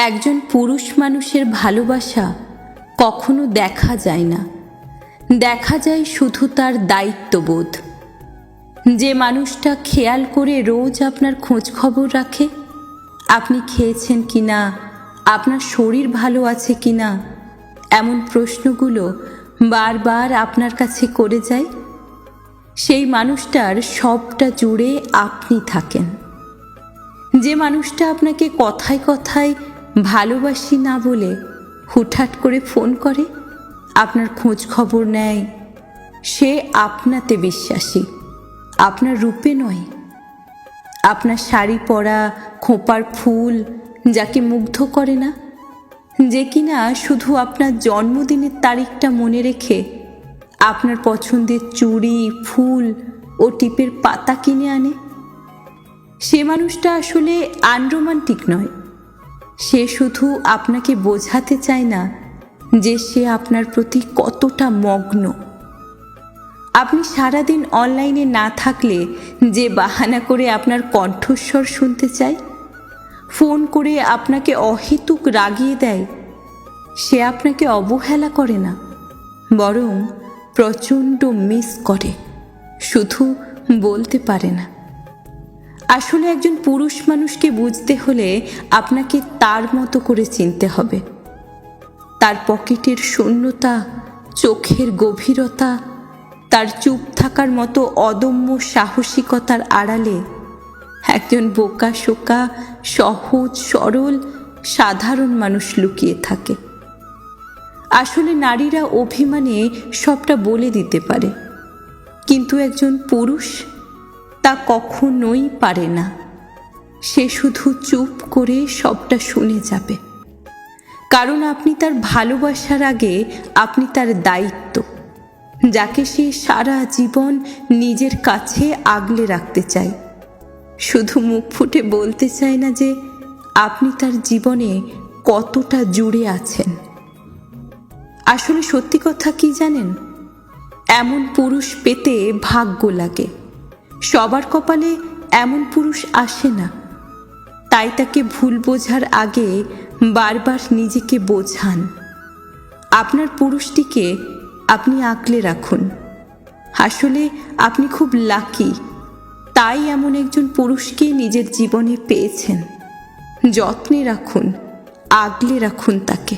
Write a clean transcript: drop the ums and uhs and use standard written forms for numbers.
একজন পুরুষ মানুষের ভালোবাসা কখনো দেখা যায় না, দেখা যায় শুধু তার দায়িত্ববোধ। যে মানুষটা খেয়াল করে রোজ আপনার খোঁজ খবর রাখে, আপনি খেয়েছেন কিনা, আপনার শরীর ভালো আছে কিনা, এমন প্রশ্নগুলো বারবার আপনার কাছে করে যায়, সেই মানুষটার সবটা জুড়ে আপনি থাকেন। যে মানুষটা আপনাকে কথায় কথায় ভালোবাসি না বলে হুটহাট করে ফোন করে, আপনার খোঁজ খবর নেয়, সে আপনাতে বিশ্বাসী, আপনার রূপে নয়। আপনার শাড়ি পরা, খোঁপার ফুল যাকে মুগ্ধ করে না, যে কিনা শুধু আপনার জন্মদিনের তারিখটা মনে রেখে আপনার পছন্দের চুড়ি, ফুল ও টিপের পাতা কিনে আনে, সে মানুষটা আসলে আনরোমান্টিক নয়। সে শুধু আপনাকে বোঝাতে চায় না যে সে আপনার প্রতি কতটা মগ্ন। আপনি সারাদিন অনলাইনে না থাকলে যে বাহানা করে আপনার কণ্ঠস্বর শুনতে চায়, ফোন করে আপনাকে অহেতুক রাগিয়ে দেয়, সে আপনাকে অবহেলা করে না, বরং প্রচণ্ড মিস করে, শুধু বলতে পারে না। আসলে একজন পুরুষ মানুষকে বুঝতে হলে আপনাকে তার মতো করে চিনতে হবে। তার পকেটের শূন্যতা, চোখের গভীরতা, তার চুপ থাকার মতো অদম্য সাহসিকতার আড়ালে একজন বোকা শোকা, সহজ সরল, সাধারণ মানুষ লুকিয়ে থাকে। আসলে নারীরা অভিমানে সবটা বলে দিতে পারে, কিন্তু একজন পুরুষ তা কখনোই পারে না। সে শুধু চুপ করে সবটা শুনে যাবে, কারণ আপনি তার ভালোবাসার আগে আপনি তার দায়িত্ব, যাকে সে সারা জীবন নিজের কাছে আগলে রাখতে চায়। শুধু মুখ ফুটে বলতে চায় না যে আপনি তার জীবনে কতটা জুড়ে আছেন। আসলে সত্যি কথা কি জানেন, এমন পুরুষ পেতে ভাগ্য লাগে। সবার কপালে এমন পুরুষ আসে না। তাই তাকে ভুল বোঝার আগে বারবার নিজেকে বোঝান। আপনার পুরুষটিকে আপনি আগলে রাখুন। আসলে আপনি খুব লাকি, তাই এমন একজন পুরুষকে নিজের জীবনে পেয়েছেন। যত্নে রাখুন, আগলে রাখুন তাকে।